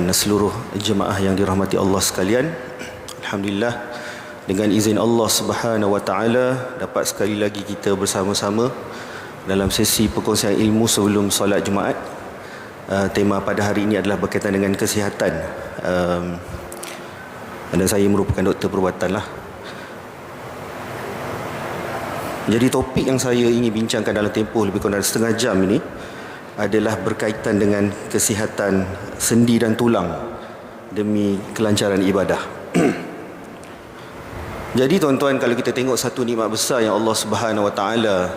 dan seluruh jemaah yang dirahmati Allah sekalian. Alhamdulillah, dengan izin Allah Subhanahu wa taala dapat sekali lagi kita bersama-sama dalam sesi perkongsian ilmu sebelum solat Jumaat. Tema pada hari ini adalah berkaitan dengan kesihatan. Dan saya merupakan doktor perubatan lah. Jadi topik yang saya ingin bincangkan dalam tempoh lebih kurang setengah jam ini adalah berkaitan dengan kesihatan sendi dan tulang demi kelancaran ibadah. Jadi tuan-tuan, kalau kita tengok satu nikmat besar yang Allah Subhanahu wa taala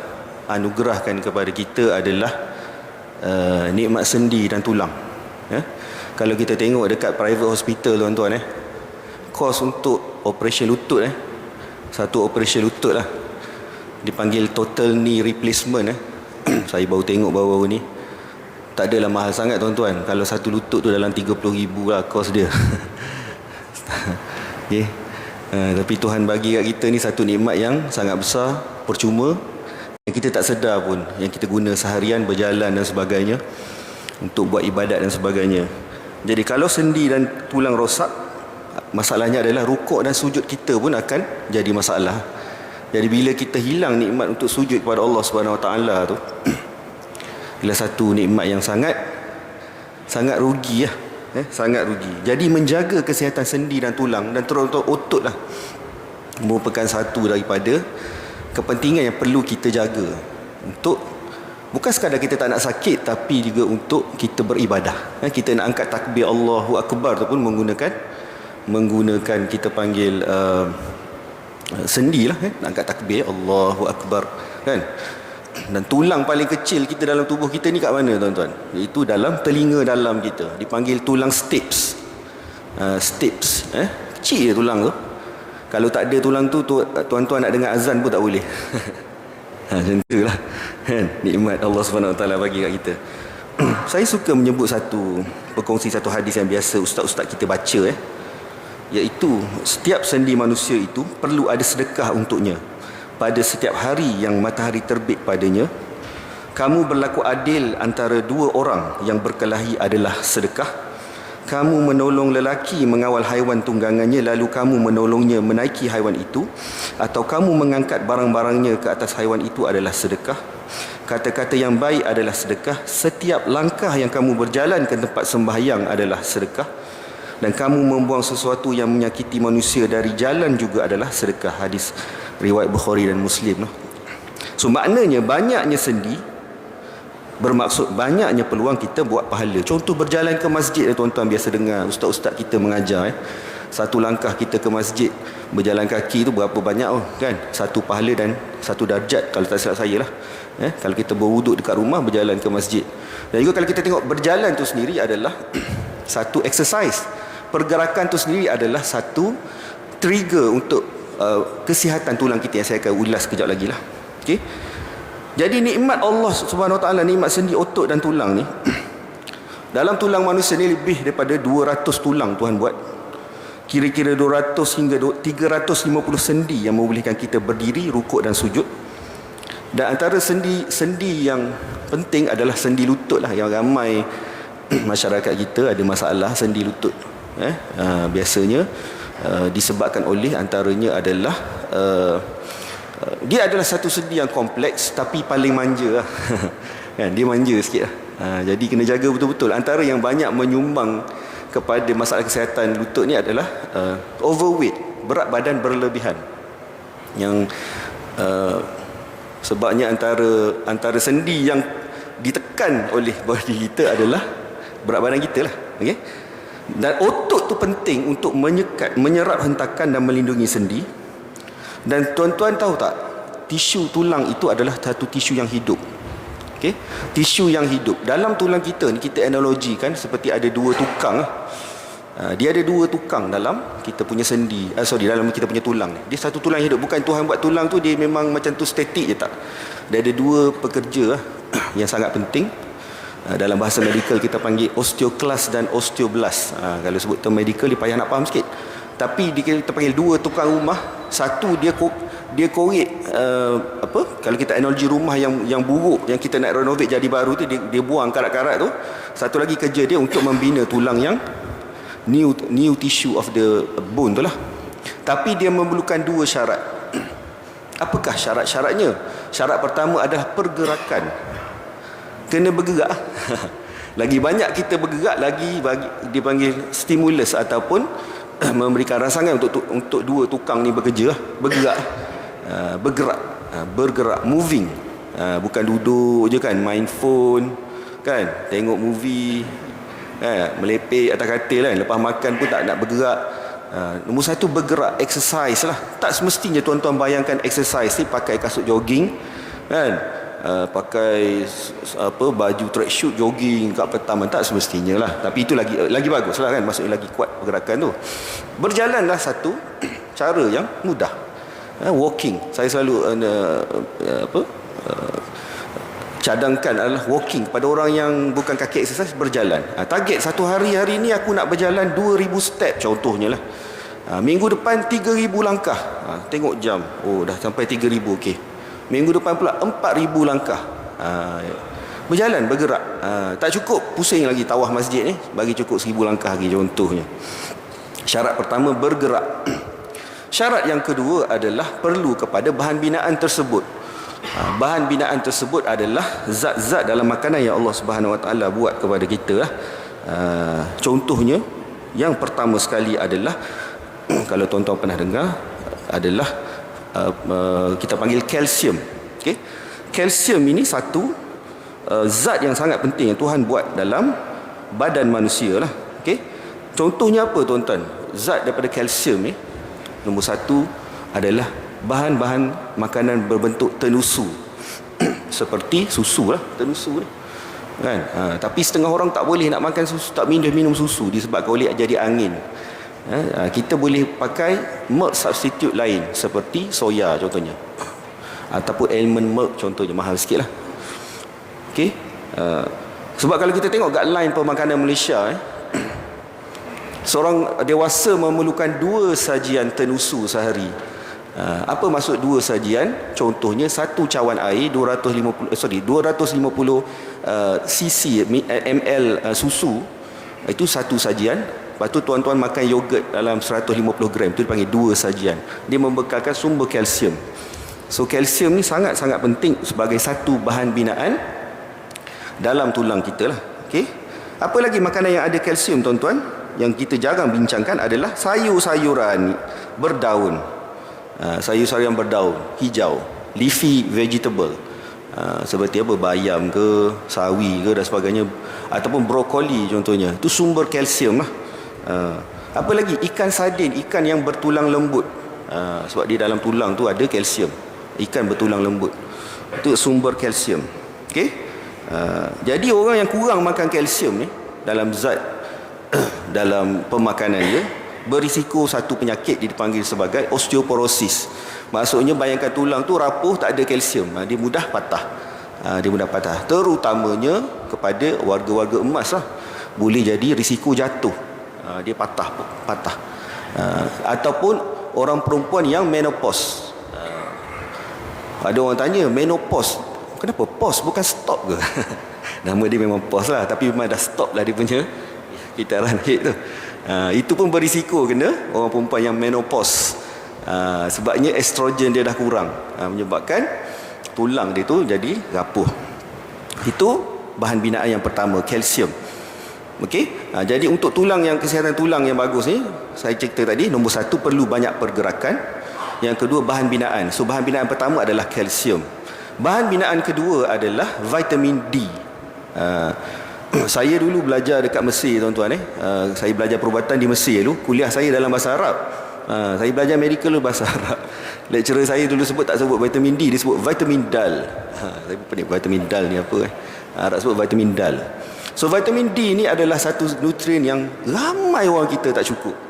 anugerahkan kepada kita adalah nikmat sendi dan tulang. Kalau kita tengok dekat private hospital tuan-tuan, kos untuk operation lutut, satu operation lutut lah dipanggil total knee replacement. Saya baru tengok baru-baru ni, tak adalah mahal sangat tuan-tuan. Kalau satu lutut tu dalam 30,000 lah kos dia. Okay. Tapi Tuhan bagi kat kita ni satu nikmat yang sangat besar, percuma, yang kita tak sedar pun, yang kita guna seharian, berjalan dan sebagainya, untuk buat ibadat dan sebagainya. Jadi kalau sendi dan tulang rosak, masalahnya adalah rukuk dan sujud kita pun akan jadi masalah. Jadi bila kita hilang nikmat untuk sujud kepada Allah Subhanahu wa taala tu, ialah satu nikmat yang sangat rugi lah. Sangat rugi. Jadi menjaga kesihatan sendi dan tulang dan terutama otot lah merupakan satu daripada kepentingan yang perlu kita jaga, untuk bukan sekadar kita tak nak sakit, tapi juga untuk kita beribadah. Kita nak angkat takbir Allahu Akbar tu pun menggunakan kita panggil sendi lah, nak angkat takbir Allahu Akbar, kan. Dan tulang paling kecil kita dalam tubuh kita ni kat mana tuan-tuan? Iaitu dalam telinga dalam kita, dipanggil tulang stapes. Kecil je tulang tu. Kalau tak ada tulang tu, tuan-tuan nak dengar azan pun tak boleh. Macam tu lah, kan? Nikmat Allah Subhanahu wa taala bagi kat kita. Saya suka menyebut berkongsi satu hadis yang biasa ustaz-ustaz kita baca, iaitu setiap sendi manusia itu perlu ada sedekah untuknya. Pada setiap hari yang matahari terbit padanya, kamu berlaku adil antara dua orang yang berkelahi adalah sedekah. Kamu menolong lelaki mengawal haiwan tunggangannya, lalu kamu menolongnya menaiki haiwan itu, atau kamu mengangkat barang-barangnya ke atas haiwan itu adalah sedekah. Kata-kata yang baik adalah sedekah. Setiap langkah yang kamu berjalan ke tempat sembahyang adalah sedekah. Dan kamu membuang sesuatu yang menyakiti manusia dari jalan juga adalah sedekah. Hadis riwayat Bukhari dan Muslim. So maknanya banyaknya sendi bermaksud banyaknya peluang kita buat pahala. Contoh berjalan ke masjid, tuan-tuan biasa dengar ustaz-ustaz kita mengajar, satu langkah kita ke masjid berjalan kaki tu berapa banyak, kan? Satu pahala dan satu darjat kalau tak silap saya lah. Kalau kita berwuduk dekat rumah, berjalan ke masjid. Dan juga kalau kita tengok berjalan tu sendiri adalah satu exercise. Pergerakan tu sendiri adalah satu trigger untuk kesihatan tulang kita, yang saya akan ulas kejap lagi lah. Okay? Jadi nikmat Allah Subhanahu wa taala, nikmat sendi, otot dan tulang ni, dalam tulang manusia ni lebih daripada 200 tulang Tuhan buat. Kira-kira 200 hingga 350 sendi yang membolehkan kita berdiri, rukuk dan sujud. Dan antara sendi yang penting adalah sendi lutut lah, yang ramai masyarakat kita ada masalah sendi lutut. Biasanya disebabkan oleh, antaranya adalah dia adalah satu sendi yang kompleks tapi paling manja lah. Kan, dia manja sikit lah. Jadi kena jaga betul-betul. Antara yang banyak menyumbang kepada masalah kesihatan lutut ni adalah overweight, berat badan berlebihan. Yang sebabnya antara sendi yang ditekan oleh body kita adalah berat badan kita lah. Okay? Dan otot tu penting untuk menyerap hentakan dan melindungi sendi. Dan tuan-tuan tahu tak, tisu tulang itu adalah satu tisu yang hidup. Okay? Tisu yang hidup. Dalam tulang kita ni, kita analogikan seperti ada dua tukang. Dia ada dua tukang dalam kita punya sendi, dalam kita punya tulang. Dia satu tulang hidup. Bukan Tuhan buat tulang tu dia memang macam tu statik je, tak. Dia ada dua pekerja yang sangat penting. Dalam bahasa medikal kita panggil osteoclast dan osteoblast. Kalau sebut term medikal dia payah nak faham sikit. Tapi kita panggil dua tukang rumah. Satu dia korek kalau kita analogi rumah yang buruk, yang kita nak renovate jadi baru tu, dia buang karat-karat tu. Satu lagi kerja dia untuk membina tulang yang new tissue of the bone tu lah. Tapi dia memerlukan dua syarat. Apakah syarat-syaratnya? Syarat pertama adalah pergerakan. Kena bergerak. Lagi banyak kita bergerak, lagi dipanggil stimulus ataupun memberikan rangsangan untuk dua tukang ni bekerja. Bergerak, moving. Bukan duduk je kan, main phone kan, tengok movie, melepek atas katil kan, lepas makan pun tak nak bergerak. Nombor satu, bergerak, exercise lah. Tak semestinya tuan-tuan bayangkan exercise ni pakai kasut jogging kan, pakai baju track shoot jogging kat petang, tak semestinya lah. Tapi itu lagi bagus lah kan, maksudnya lagi kuat pergerakan tu. Berjalanlah satu cara yang mudah, walking. Saya selalu cadangkan adalah walking kepada orang yang bukan kaki exercise, berjalan. Target satu hari ni aku nak berjalan 2000 step contohnya lah. Minggu depan 3000 langkah. Tengok jam, dah sampai 3000, okey. Minggu depan pula 4000 langkah. Berjalan, bergerak. Tak cukup pusing lagi tawaf masjid ni, bagi cukup 1000 langkah lagi contohnya. Syarat pertama, bergerak. Syarat yang kedua adalah perlu kepada bahan binaan tersebut. Bahan binaan tersebut adalah zat-zat dalam makanan yang Allah Subhanahu Wa Taala buat kepada kita lah. Contohnya yang pertama sekali adalah kalau tuan-tuan pernah dengar adalah kita panggil kalsium. Okey. Kalsium ini satu zat yang sangat penting yang Tuhan buat dalam badan manusia lah. Okey. Contohnya apa tuan-tuan? Zat daripada kalsium ni, nombor satu adalah bahan-bahan makanan berbentuk tenusu. Seperti susu lah, tenusu ni kan. Tapi setengah orang tak boleh nak makan susu, tak minum susu disebabkan boleh jadi angin. Kita boleh pakai milk substitute lain seperti soya contohnya, ataupun almond milk contohnya, mahal sikit lah. Okay? Sebab kalau kita tengok guideline pemakanan Malaysia, seorang dewasa memerlukan 2 sajian tenusu sehari. Apa maksud 2 sajian? Contohnya satu cawan air 250 cc ml susu, itu satu sajian. Lepas tu tuan-tuan makan yogurt dalam 150 gram, itu dipanggil 2 sajian. Dia membekalkan sumber kalsium. So kalsium ni sangat-sangat penting sebagai satu bahan binaan dalam tulang kita lah. Okay? Apa lagi makanan yang ada kalsium tuan-tuan? Yang kita jarang bincangkan adalah sayur-sayuran berdaun. Sayur-sayuran berdaun hijau, leafy vegetable, seperti apa, bayam ke, sawi ke dan sebagainya, ataupun brokoli contohnya. Itu sumber kalsium lah. Apa lagi? Ikan sardin, ikan yang bertulang lembut, sebab di dalam tulang tu ada kalsium. Ikan bertulang lembut itu sumber kalsium. Okey. Jadi orang yang kurang makan kalsium ni dalam zat dalam pemakanan dia, berisiko satu penyakit dipanggil sebagai osteoporosis. Maksudnya bayangkan tulang tu rapuh, tak ada kalsium, dia mudah patah. Terutamanya kepada warga-warga emas lah, boleh jadi risiko jatuh, dia patah. Ataupun orang perempuan yang menopause. Ada orang tanya, menopause kenapa? Pause bukan stop ke? Nama dia memang pause lah, tapi memang dah stop lah dia punya kitaran head tu. Itu pun berisiko kena orang perempuan yang menopause. Sebabnya estrogen dia dah kurang, menyebabkan tulang dia tu jadi rapuh. Itu bahan binaan yang pertama, kalsium. Okey. Jadi untuk tulang, yang kesihatan tulang yang bagus ni, saya cerita tadi, nombor satu perlu banyak pergerakan. Yang kedua bahan binaan. So bahan binaan pertama adalah kalsium. Bahan binaan kedua adalah vitamin D. Saya dulu belajar dekat Mesir tuan-tuan. Saya belajar perubatan di Mesir dulu. Kuliah saya dalam bahasa Arab. Saya belajar medical bahasa Arab. Lecturer saya dulu tak sebut vitamin D, dia sebut vitamin dal. Saya pening vitamin dal ni apa Arab sebut vitamin dal. So vitamin D ni adalah satu nutrien yang ramai orang kita tak cukup.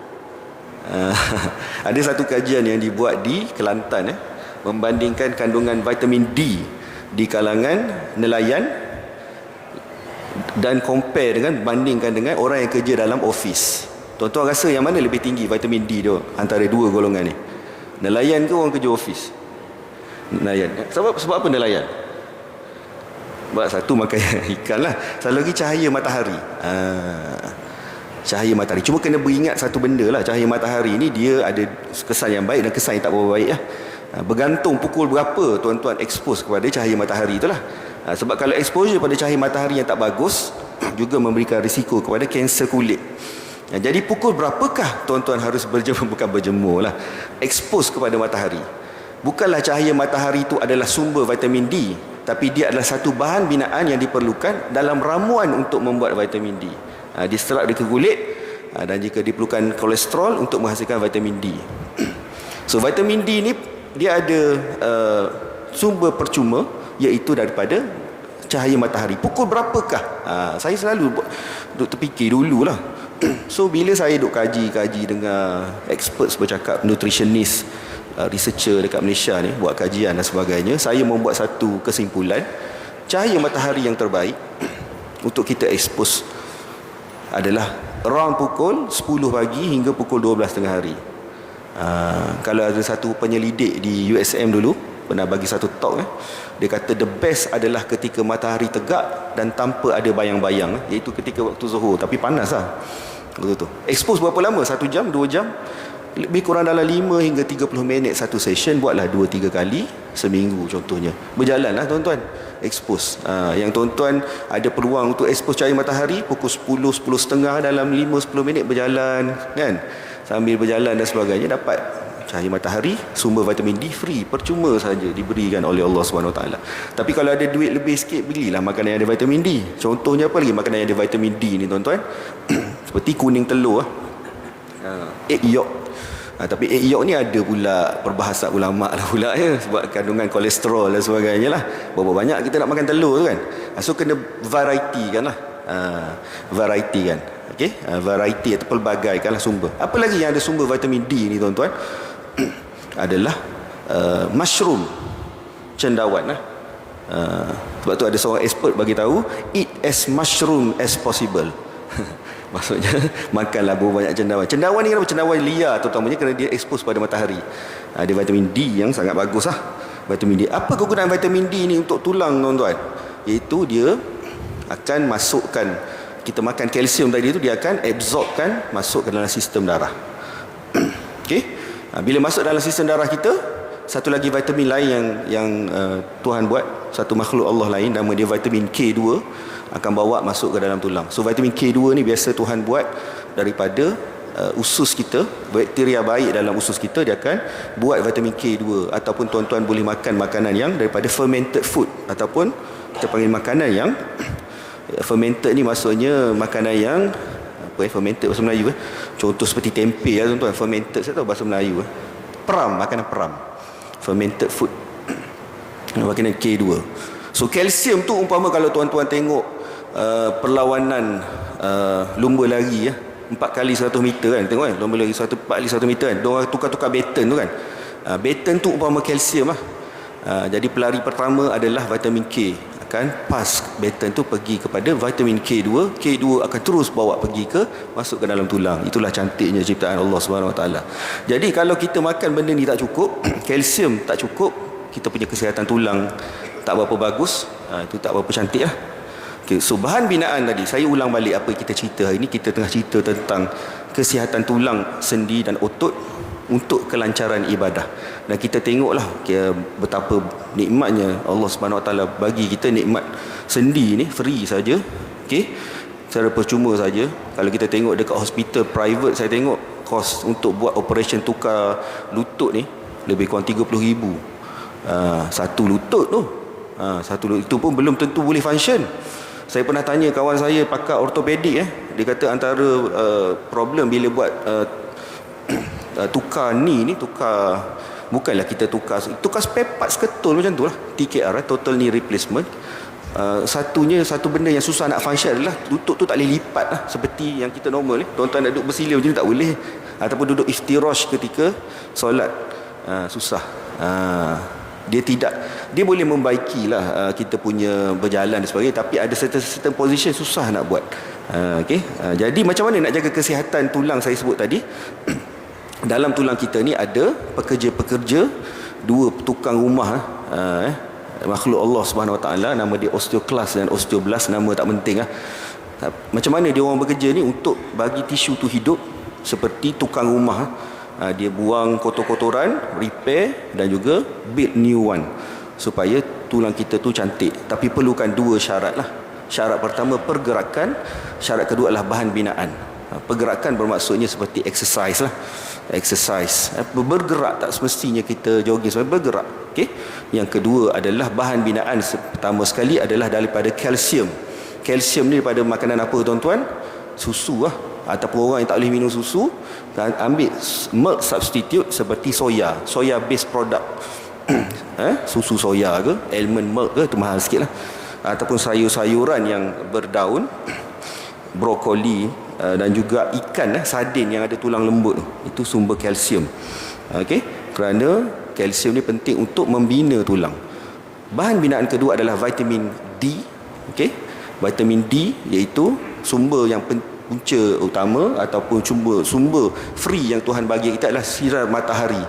Ada satu kajian yang dibuat di Kelantan, membandingkan kandungan vitamin D di kalangan nelayan dan bandingkan dengan orang yang kerja dalam office. Tuan-tuan rasa yang mana lebih tinggi vitamin D tu antara dua golongan ni? Nelayan ke orang kerja office? Nelayan. Sebab apa nelayan? Sebab satu makan ikan lah, satu lagi cahaya matahari. cahaya matahari. Cuma kena beringat satu benda lah, cahaya matahari ni dia ada kesan yang baik dan kesan yang tak berapa baik lah. Bergantung pukul berapa tuan-tuan expose kepada cahaya matahari itulah. Sebab kalau exposure pada cahaya matahari yang tak bagus juga memberikan risiko kepada kanser kulit. Jadi pukul berapakah tuan-tuan harus berjemur, bukan berjemur lah, expose kepada matahari. Bukanlah cahaya matahari itu adalah sumber vitamin D, tapi dia adalah satu bahan binaan yang diperlukan dalam ramuan untuk membuat vitamin D. Diserap ke kulit, dan jika diperlukan kolesterol untuk menghasilkan vitamin D. So vitamin D ni dia ada sumber percuma, iaitu daripada cahaya matahari. Pukul berapakah? Saya selalu duk terfikir dululah. So bila saya duk kaji dengan experts bercakap, nutritionist, researcher dekat Malaysia ni buat kajian dan sebagainya, saya membuat satu kesimpulan, cahaya matahari yang terbaik untuk kita expose adalah around pukul 10 pagi hingga pukul 12 tengah hari. Kalau ada satu penyelidik di USM dulu pernah bagi satu talk, dia kata the best adalah ketika matahari tegak dan tanpa ada bayang-bayang, iaitu ketika waktu zuhur, tapi panas lah betul tu. Expose berapa lama? 1 jam, 2 jam, lebih kurang dalam 5 hingga 30 minit satu session. Buatlah 2-3 kali seminggu contohnya. Berjalanlah tuan-tuan expose. Yang tuan-tuan ada peluang untuk expose cahaya matahari pukul 10, 10.30, dalam 5-10 minit berjalan kan, sambil berjalan dan sebagainya, dapat cahaya matahari, sumber vitamin D free, percuma saja diberikan oleh Allah SWT. Tapi kalau ada duit lebih sikit, belilah makanan yang ada vitamin D. Contohnya apa lagi makanan yang ada vitamin D ni tuan-tuan? Seperti kuning telur, egg yolk. Tapi egg yolk ni ada pula perbahasan ulama' lah pula ya, sebab kandungan kolesterol dan sebagainya lah. Berapa banyak kita nak makan telur tu kan. So kena variety kan lah. Variety kan. Okay? Variety atau pelbagai kan lah sumber. Apa lagi yang ada sumber vitamin D ni tuan-tuan? Adalah mushroom, cendawan lah. Sebab tu ada seorang expert bagi tahu, eat as mushroom as possible. Maksudnya makanlah banyak cendawan. Cendawan ni kenapa? Cendawan liar terutamanya kerana dia expose pada matahari. Ada vitamin D yang sangat bagus lah. Vitamin D. Apa kegunaan vitamin D ni untuk tulang tuan-tuan? Iaitu dia akan masukkan, kita makan kalsium tadi tu, dia akan absorbkan, masuk ke dalam sistem darah. Okey. Bila masuk dalam sistem darah kita, satu lagi vitamin lain yang Tuhan buat, satu makhluk Allah lain, nama dia vitamin K2, akan bawa masuk ke dalam tulang. So vitamin K2 ni biasa Tuhan buat daripada usus kita, bakteria baik dalam usus kita, dia akan buat vitamin K2. Ataupun tuan-tuan boleh makan makanan yang daripada fermented food, ataupun kita panggil makanan yang fermented ni maksudnya makanan yang fermented bahasa Melayu contoh seperti tempe lah tuan-tuan, fermented, saya tahu bahasa Melayu peram, makanan peram, fermented food, makanan K2. So kalsium tu umpama kalau tuan-tuan tengok perlawanan lumba lari 4 kali 100 meter kan, tengok kan, lumba lari 4 kali 100 meter kan, diorang tukar-tukar baton tu kan, baton tu umpama kalsium lah. Jadi pelari pertama adalah vitamin K, akan pas baton tu pergi kepada vitamin K2, K2 akan terus bawa pergi ke, masuk ke dalam tulang. Itulah cantiknya ciptaan Allah SWT. Jadi kalau kita makan benda ni tak cukup, kalsium tak cukup, kita punya kesihatan tulang tak berapa bagus, itu tak berapa cantik lah. Okay, so bahan binaan tadi, saya ulang balik apa kita cerita hari ni. Kita tengah cerita tentang kesihatan tulang, sendi dan otot untuk kelancaran ibadah. Dan kita tengoklah betapa nikmatnya Allah SWT bagi kita nikmat sendi ni free saja, okey, secara percuma saja. Kalau kita tengok dekat hospital private, saya tengok kos untuk buat operation tukar lutut ni lebih kurang 30,000. Satu lutut tu, satu lutut itu pun belum tentu boleh function. Saya pernah tanya kawan saya pakar ortopedik, dia kata antara problem bila buat tukar ni tukar, bukanlah kita tukar spare parts ketul macam tu lah, TKR, total knee replacement. Satu benda yang susah nak function adalah lutut tu tak boleh lipat lah, seperti yang kita normal ni. Tuan-tuan nak duduk bersila macam ni tak boleh, ataupun duduk iftirash ketika solat, susah. Dia boleh membaikilah kita punya berjalan dan sebagainya, tapi ada certain position susah nak buat. Okay? Jadi macam mana nak jaga kesihatan tulang saya sebut tadi? Dalam tulang kita ni ada pekerja-pekerja, dua tukang rumah, makhluk Allah SWT, nama dia osteoclast dan osteoblast, nama tak penting lah. Macam mana dia orang bekerja ni untuk bagi tisu tu hidup, seperti tukang rumah. Dia buang kotor-kotoran, repair dan juga build new one, supaya tulang kita tu cantik. Tapi perlukan dua syarat lah. Syarat pertama pergerakan, syarat kedua adalah bahan binaan. Pergerakan bermaksudnya seperti exercise lah. Exercise, bergerak, tak semestinya kita jogging, sebenarnya bergerak. Okay? Yang kedua adalah bahan binaan. Pertama sekali adalah daripada kalsium. Kalsium ni daripada makanan apa tuan-tuan? Susu lah. Ataupun orang yang tak boleh minum susu, ambil milk substitute seperti soya based product. Susu soya ke, almond milk ke, tu mahal sikit lah. Ataupun sayur-sayuran yang berdaun, brokoli, dan juga ikan, sardin yang ada tulang lembut tu, itu sumber kalsium. Okey, kerana kalsium ni penting untuk membina tulang. Bahan binaan kedua adalah vitamin D. Okey, vitamin D iaitu sumber yang punca utama ataupun sumber free yang Tuhan bagi kita adalah sinar matahari.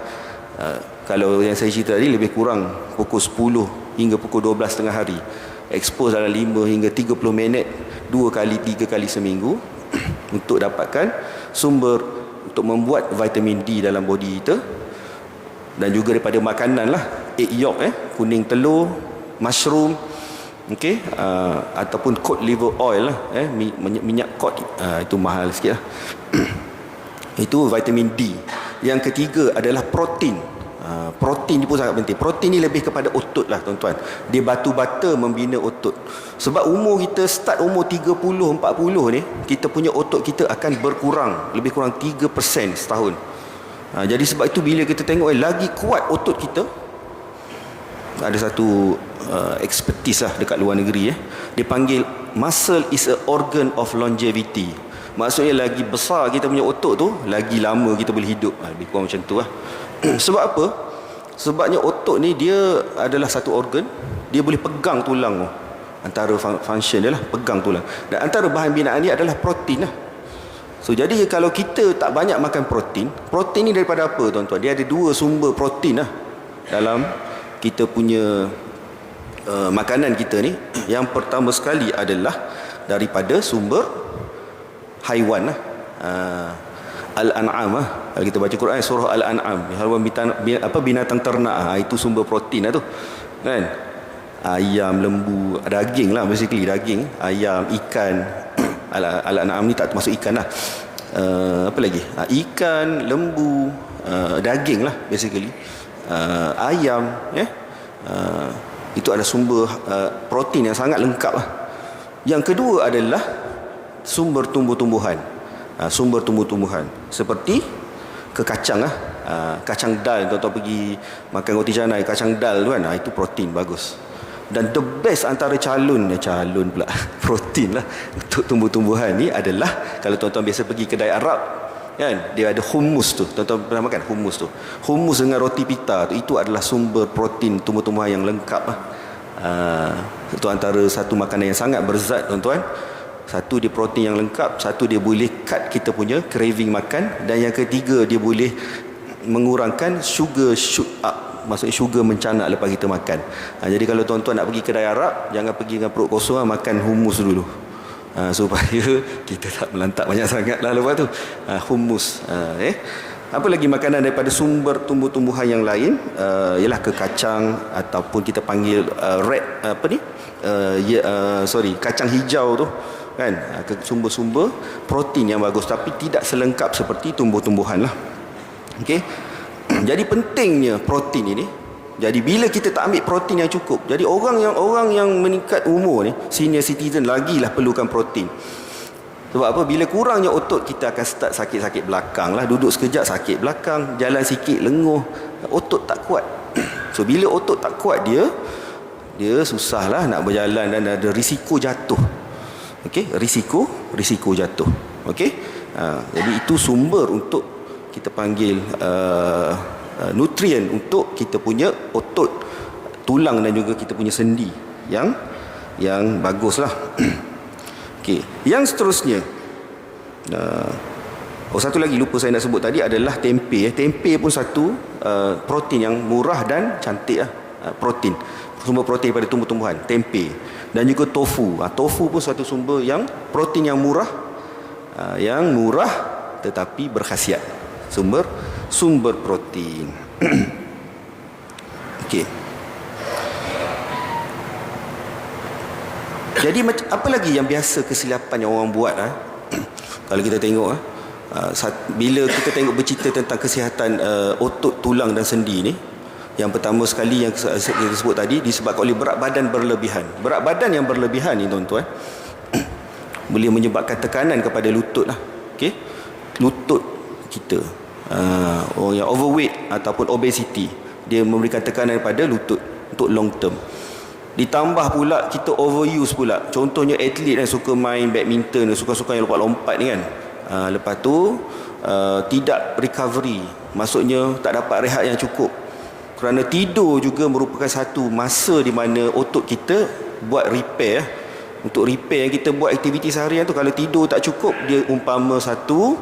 Kalau yang saya cerita tadi, lebih kurang pukul 10 hingga pukul 12 tengah hari, expose dalam 5 hingga 30 minit 2 kali 3 kali seminggu untuk dapatkan sumber untuk membuat vitamin D dalam body kita. Dan juga daripada makanan lah, egg yolk, kuning telur, mushroom, okey, ataupun cod liver oil lah, minyak cod, itu mahal sikit lah. Itu vitamin D. Yang ketiga adalah protein. Protein ni pun sangat penting. Protein ni lebih kepada otot lah tuan-tuan. Dia batu bata membina otot. Sebab umur kita start umur 30-40 ni, kita punya otot kita akan berkurang, lebih kurang 3% setahun. Jadi sebab itu bila kita tengok lagi kuat otot kita, ada satu expertise lah dekat luar negeri, dia panggil muscle is a organ of longevity. Maksudnya lagi besar kita punya otot tu, lagi lama kita boleh hidup. Lebih kurang macam tu lah. Sebab apa? Sebabnya otot ni dia adalah satu organ, dia boleh pegang tulang tu. Antara function dia lah pegang tulang. Dan antara bahan binaan dia adalah protein lah. So jadi kalau kita tak banyak makan protein, protein ni daripada apa tuan-tuan? Dia ada dua sumber protein lah dalam kita punya makanan kita ni. Yang pertama sekali adalah daripada sumber haiwan lah. Al-An'am lah. Kalau kita baca Quran surah Al-An'am, binatang ternak, itu sumber protein lah tu, kan? Ayam, lembu, daging lah, basically daging, ayam, ikan. Al-An'am ni tak termasuk ikan lah. Apa lagi? Ikan, lembu, daging lah basically. Ayam, itu ada sumber protein yang sangat lengkap lah. Yang kedua adalah sumber tumbuh-tumbuhan. Sumber tumbuh-tumbuhan seperti kacang lah. Kacang dal, tuan-tuan pergi makan roti canai, kacang dal tu kan, itu protein bagus. Dan the best antara calon pula protein lah untuk tumbuh-tumbuhan ni adalah, kalau tuan-tuan biasa pergi kedai Arab kan, dia ada hummus tu. Tuan-tuan pernah makan hummus tu? Hummus dengan roti pita tu, itu adalah sumber protein tumbuh-tumbuhan yang lengkap lah. Itu antara satu makanan yang sangat berzat tuan-tuan. Satu, dia protein yang lengkap. Satu, dia boleh cut kita punya craving makan. Dan yang ketiga, dia boleh mengurangkan sugar shoot up. Maksudnya sugar mencanak lepas kita makan. Jadi kalau tuan-tuan nak pergi kedai Arab, jangan pergi dengan perut kosong, makan hummus dulu, supaya kita tak melantak banyak sangat lah lepas tu. Hummus. Apa lagi makanan daripada sumber tumbuh-tumbuhan yang lain? Ialah kacang, ataupun kita panggil kacang hijau tu kan, sumber-sumber protein yang bagus, tapi tidak selengkap seperti tumbuh-tumbuhan lah. Okey. Jadi pentingnya protein ini. Jadi bila kita tak ambil protein yang cukup, jadi orang yang meningkat umur ni, senior citizen, lagilah perlukan protein. Sebab apa? Bila kurangnya otot, kita akan start sakit-sakit belakang lah. Duduk sekejap sakit belakang, jalan sikit lenguh, otot tak kuat. So bila otot tak kuat, dia susahlah nak berjalan dan ada risiko jatuh. Okey, risiko jatuh. Okey. Jadi itu sumber untuk kita panggil nutrien untuk kita punya otot, tulang dan juga kita punya sendi yang baguslah. Okey, yang seterusnya, satu lagi lupa saya nak sebut tadi adalah tempe. Tempe pun satu protein yang murah dan cantik lah. Protein, sumber protein pada tumbuh-tumbuhan, tempe. dan juga tofu. Tofu pun satu sumber yang protein yang murah, tetapi berkhasiat. Sumber protein. Okey. Jadi apa lagi yang biasa kesilapan yang orang buat kalau kita tengok bila kita tengok bercerita tentang kesihatan otot, tulang dan sendi ni, yang pertama sekali yang kita sebut tadi, disebabkan oleh berat badan berlebihan. Berat badan yang berlebihan ni tuan-tuan boleh menyebabkan tekanan kepada lutut lah. Okey, lutut kita, orang yang overweight ataupun obesity, dia memberikan tekanan pada lutut untuk long term. Ditambah pula kita overuse pula. Contohnya atlet yang suka main badminton, suka-suka yang lompat-lompat ni kan. Lepas tu tidak recovery, maksudnya tak dapat rehat yang cukup. Kerana tidur juga merupakan satu masa di mana otot kita buat repair. Untuk repair yang kita buat aktiviti seharian tu, kalau tidur tak cukup, dia umpama satu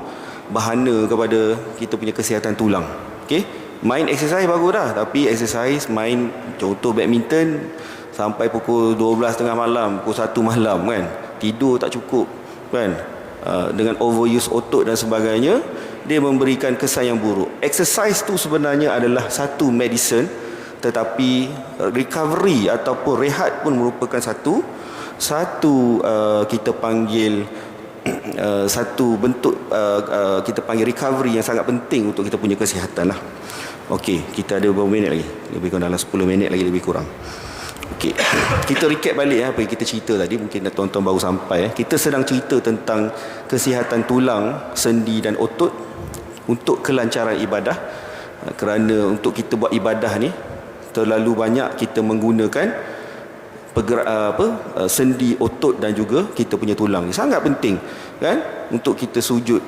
bahana kepada kita punya kesihatan tulang. Okey, main exercise bagus dah, tapi exercise main contoh badminton sampai pukul 12 tengah malam, pukul 1 malam kan, tidur tak cukup kan, dengan overuse otot dan sebagainya, dia memberikan kesan yang buruk. Exercise tu sebenarnya adalah satu medicine, tetapi recovery ataupun rehat pun merupakan satu kita panggil satu bentuk kita panggil recovery yang sangat penting untuk kita punya kesihatan lah. Okey, kita ada beberapa minit lagi, lebih kurang dalam 10 minit lagi lebih kurang. Okey, kita recap balik apa yang kita cerita tadi. Mungkin tuan-tuan baru sampai. Kita sedang cerita tentang kesihatan tulang, sendi dan otot untuk kelancaran ibadah. Kerana untuk kita buat ibadah ni terlalu banyak kita menggunakan sendi, otot dan juga kita punya tulang ni. Sangat penting kan untuk kita sujud.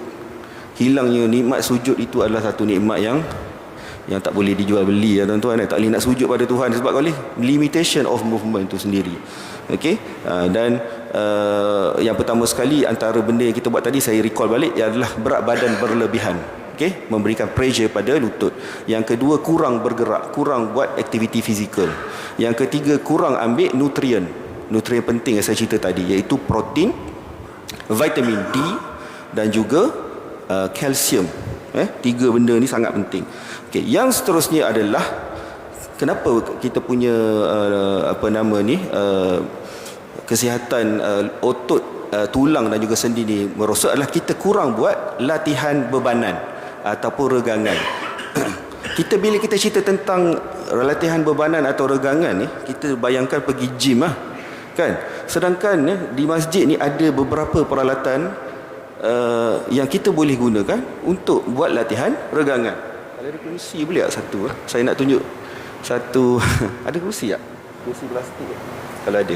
Hilangnya nikmat sujud itu adalah satu nikmat yang tak boleh dijual beli ya tuan-tuan. Tak boleh nak sujud pada Tuhan sebab oleh limitation of movement itu sendiri. Okey, dan yang pertama sekali antara benda yang kita buat tadi, saya recall balik, adalah berat badan berlebihan. Okey, memberikan pressure pada lutut. Yang kedua, kurang bergerak, kurang buat aktiviti fizikal. Yang ketiga, kurang ambil nutrien penting yang saya cerita tadi, iaitu protein, vitamin D dan juga kalsium. Tiga benda ni sangat penting. Okey, yang seterusnya adalah kenapa kita punya kesihatan otot, tulang dan juga sendi ni merosot, adalah kita kurang buat latihan bebanan ataupun regangan. Bila kita cerita tentang latihan bebanan atau regangan ni, kita bayangkan pergi gym kan. Sedangkan di masjid ni ada beberapa peralatan yang kita boleh gunakan untuk buat latihan regangan. Ada kerusi boleh tak satu? Saya nak tunjuk satu. Ada kerusi tak? Kerusi plastik kalau ada.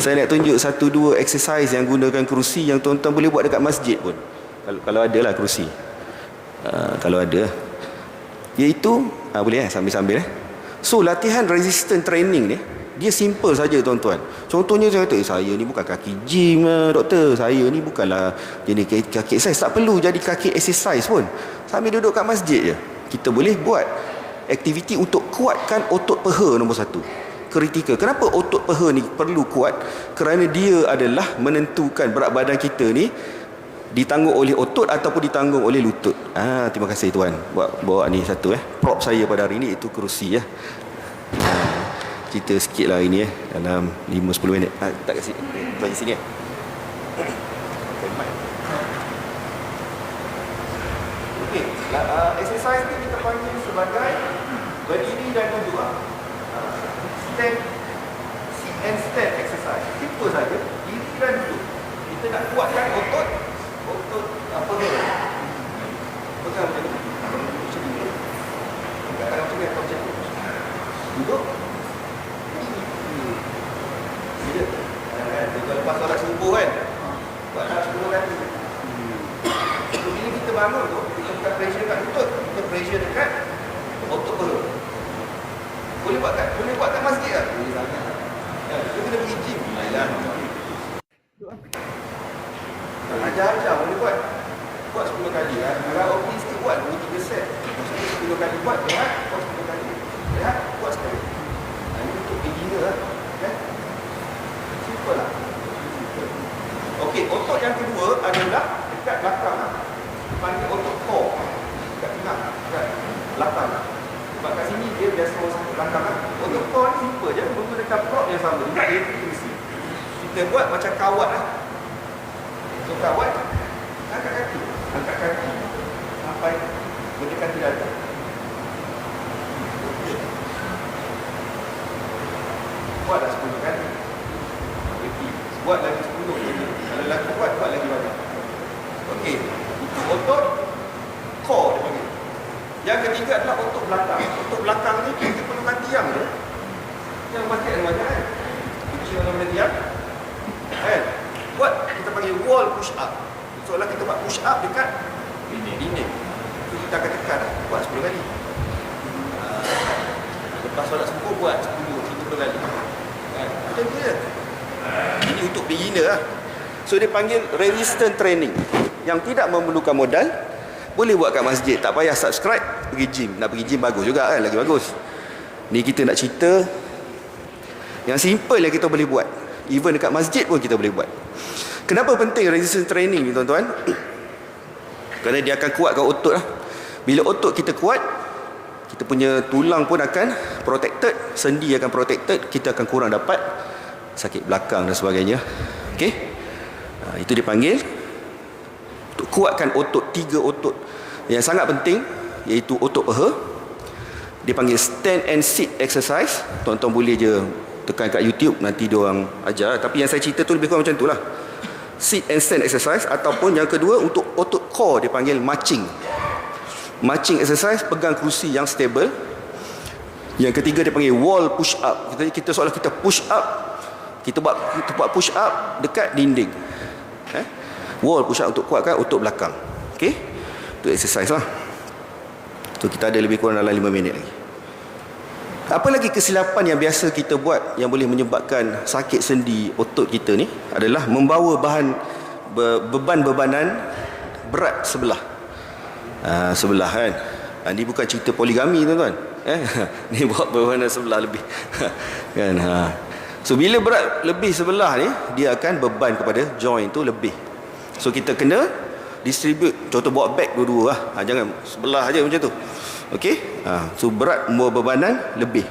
Saya nak tunjuk satu dua exercise yang gunakan kerusi yang tuan-tuan boleh buat dekat masjid pun, kalau ada lah kerusi. Kalau ada, iaitu boleh sambil-sambil. So latihan resistance training ni, dia simple saja tuan-tuan. Contohnya saya kata, saya ni bukan kaki gym doktor, saya ni bukanlah jenis kaki exercise. Tak perlu jadi kaki exercise pun. Sambil duduk kat masjid je, kita boleh buat aktiviti untuk kuatkan otot peha nombor satu. Kritikal. Kenapa otot peha ni perlu kuat? Kerana dia adalah menentukan berat badan kita ni ditanggung oleh otot ataupun ditanggung oleh lutut. Terima kasih tuan bawa ni satu prop saya pada hari ni, itu kerusi cerita sikit lah ini dalam 5-10 minit. Tak kasi bagi sini Okey, exercise ni kita panggil sebagai berdiri dan duduk. Stand, sit and stand exercise. Simple saja, diri dan duduk. Kita nak kuatkan otot apa dia? Pegang macam ni. Macam ni. Pegang macam ni atau macam ni. Duduk. Bila? Kita lepas solat subuh kan? Buat solat subuh kan? Bila kita bangun tu, kita bukan pressure kat lutut, kita pressure dekat otot perut. Boleh buat kat masjid tak? Boleh sangat. Kita kena pergi gym. Ajar-ajar boleh buat 10 kali. Kalau okey sikit buat 2-3 set. Maksudnya 10 kali buat, rehat, buat 10 kali. Rehat, buat sekali. Ini untuk beginner lah. yang sama juga, dia kursi. Kita buat macam kawat lah. So kawat, angkat kaki sampai mendekati dada. Buatlah 10 kali. Buat lagi 10 kali. Kalau lagi buat lagi banyak. Okey, itu otot core dia panggil. Yang ketiga adalah otot belakang. Otot belakang ni kita perlukan tiang je. Yang basket ada banyak kan. Kita mana tiang. Kan? Buat kita panggil wall push up. Seolah kita buat push up dekat dinding. Itu kita akan tekan buat 10 kali. Lepas solat subuh buat 10 kali. Kan? Macam tu je. Ini untuk beginner lah. So dia panggil resistance training. Yang tidak memerlukan modal, boleh buat kat masjid. Tak payah subscribe, pergi gym. Nak pergi gym bagus juga kan, lagi bagus. Ni kita nak cerita yang simple yang kita boleh buat. Even dekat masjid pun kita boleh buat. Kenapa penting resistance training ni tuan-tuan? Kerana dia akan kuatkan otot lah. Bila otot kita kuat, kita punya tulang pun akan protected, sendi akan protected, kita akan kurang dapat sakit belakang dan sebagainya. Okey? Itu dipanggil untuk kuatkan otot, 3 otot yang sangat penting, iaitu otot paha. Dia panggil stand and sit exercise. Tuan-tuan boleh je tekan kat YouTube, nanti diorang ajar. Tapi yang saya cerita tu lebih kurang macam tu lah. Sit and stand exercise. Ataupun yang kedua, untuk otot core, dia panggil marching. Marching exercise, pegang kerusi yang stable. Yang ketiga dia panggil wall push up. Kita seolah kita push up, kita buat push up dekat dinding. Wall push up untuk kuatkan otot belakang. Okey, itu exercise lah. So kita ada lebih kurang dalam 5 minit lagi. Apa lagi kesilapan yang biasa kita buat yang boleh menyebabkan sakit sendi otot kita ni adalah membawa beban-bebanan berat sebelah. Sebelah kan. Ni bukan cerita poligami tuan-tuan. Ni bawa bebanan sebelah lebih. Kan. So bila berat lebih sebelah ni, dia akan beban kepada joint tu lebih. So kita kena distribute. Contoh bawa beg dua-dua lah. Jangan sebelah aja macam tu. Okey. So berat membawa bebanan lebih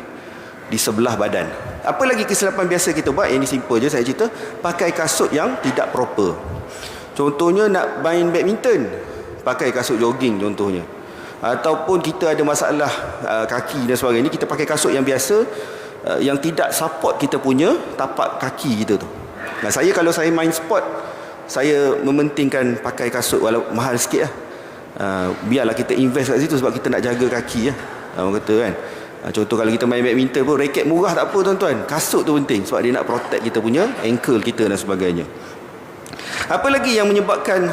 di sebelah badan. Apa lagi kesilapan biasa kita buat? Ini simple je saya cerita. Pakai kasut yang tidak proper. Contohnya nak main badminton, pakai kasut jogging contohnya. Ataupun kita ada masalah kaki dan sebagainya, kita pakai kasut yang biasa, yang tidak support kita punya tapak kaki kita tu. Nah, kalau saya main sport, saya mementingkan pakai kasut walau mahal sikit lah. Biarlah kita invest kat situ sebab kita nak jaga kaki lah. Orang kata kan. Contoh kalau kita main badminton pun, raket murah tak apa tuan-tuan, kasut tu penting sebab dia nak protect kita punya ankle kita dan sebagainya. Apa lagi yang menyebabkan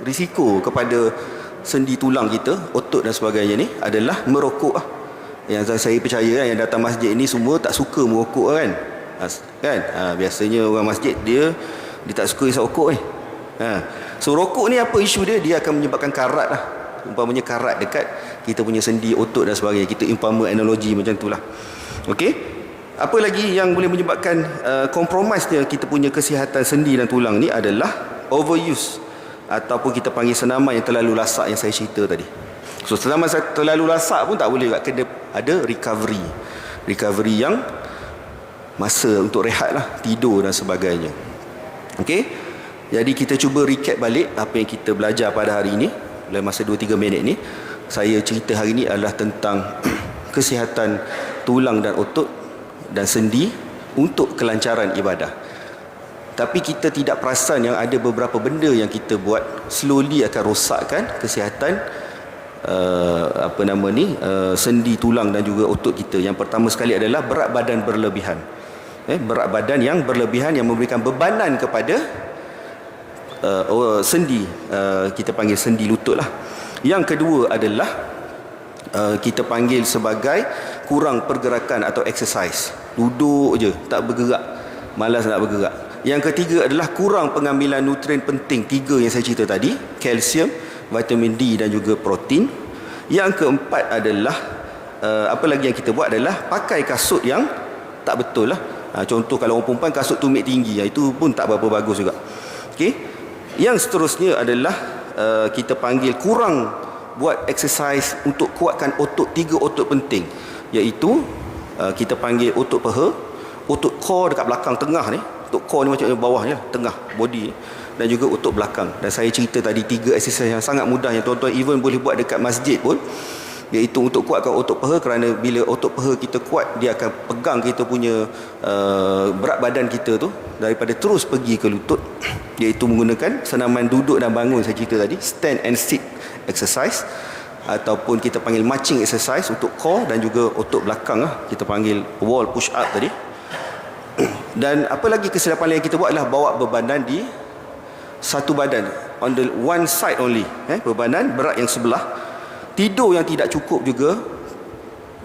risiko kepada sendi tulang kita, otot dan sebagainya ni adalah merokok lah. Yang saya percaya kan, yang datang masjid ni semua tak suka merokok kan. Biasanya orang masjid dia tak suka isap rokok ni. So rokok ni apa isu dia? Dia akan menyebabkan karat lah. Umpamanya karat dekat kita punya sendi, otot dan sebagainya. Kita umpama analogi macam tu lah. Okey. Apa lagi yang boleh menyebabkan compromise dia kita punya kesihatan sendi dan tulang ni adalah overuse, ataupun kita panggil senaman yang terlalu lasak yang saya cerita tadi. So senaman terlalu lasak pun tak boleh, kena ada recovery yang masa untuk rehat lah, tidur dan sebagainya. Okey. Jadi kita cuba recap balik apa yang kita belajar pada hari ini dalam masa 2-3 minit ni. Saya cerita hari ini adalah tentang kesihatan tulang dan otot dan sendi untuk kelancaran ibadah. Tapi kita tidak perasan yang ada beberapa benda yang kita buat slowly akan rosakkan kesihatan sendi, tulang dan juga otot kita. Yang pertama sekali adalah berat badan berlebihan. Berat badan yang berlebihan yang memberikan bebanan kepada sendi, kita panggil sendi lutut lah. Yang kedua adalah kita panggil sebagai kurang pergerakan atau exercise. Duduk je, tak bergerak, malas nak bergerak. Yang ketiga adalah kurang pengambilan nutrien penting 3 yang saya cerita tadi, kalsium, vitamin D dan juga protein. Yang keempat adalah apa lagi yang kita buat adalah pakai kasut yang tak betul lah. Contoh kalau orang perempuan kasut tumit tinggi, itu pun tak berapa bagus juga. Okey. Yang seterusnya adalah kita panggil kurang buat exercise untuk kuatkan otot, 3 otot penting, iaitu kita panggil otot paha, otot core dekat belakang tengah ni. Otot core ni macam bawah ni lah, tengah body, dan juga otot belakang. Dan saya cerita tadi 3 exercise yang sangat mudah yang tuan-tuan even boleh buat dekat masjid pun, iaitu untuk kuatkan otot peha, kerana bila otot peha kita kuat, dia akan pegang kita punya berat badan kita tu daripada terus pergi ke lutut, iaitu menggunakan senaman duduk dan bangun saya cerita tadi, stand and sit exercise, ataupun kita panggil marching exercise untuk core dan juga otot belakang lah. Kita panggil wall push up tadi. Dan apa lagi kesilapan lain yang kita buat adalah bawa bebanan di satu badan, on the one side only, bebanan berat yang sebelah. Tidur yang tidak cukup juga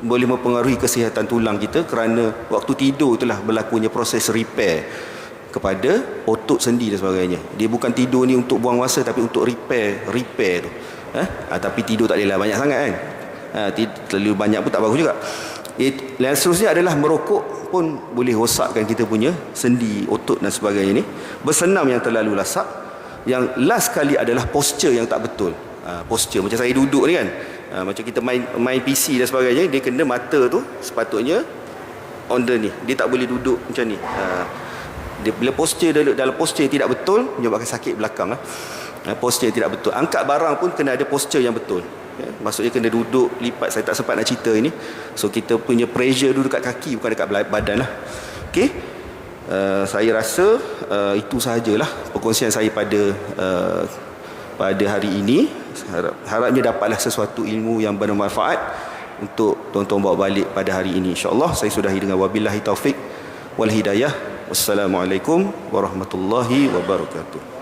boleh mempengaruhi kesihatan tulang kita, kerana waktu tidur itulah berlakunya proses repair kepada otot sendi dan sebagainya. Dia bukan tidur ni untuk buang masa, tapi untuk repair tu. Tapi tidur tak adalah banyak sangat kan. Terlalu banyak pun tak bagus juga. Dan seterusnya adalah merokok pun boleh rosakkan kita punya sendi, otot dan sebagainya ni. Bersenam yang terlalu lasak. Yang last kali adalah posture yang tak betul. Posture macam saya duduk ni kan, macam kita main PC dan sebagainya, dia kena mata tu sepatutnya on the ni, dia tak boleh duduk macam ni. Dia bila posture dalam posture yang tidak betul menyebabkan sakit belakang lah. Posture yang tidak betul, angkat barang pun kena ada posture yang betul. Maksudnya kena duduk lipat. Saya tak sempat nak cerita ini, so kita punya pressure duduk kat kaki, bukan dekat badan lah. Okey, saya rasa itu sahajalah perkongsian saya pada hari ini. Harapnya dapatlah sesuatu ilmu yang bermanfaat untuk tuan-tuan bawa balik pada hari ini. InsyaAllah saya sudahi dengan wabillahi taufik wal hidayah. Wassalamualaikum warahmatullahi wabarakatuh.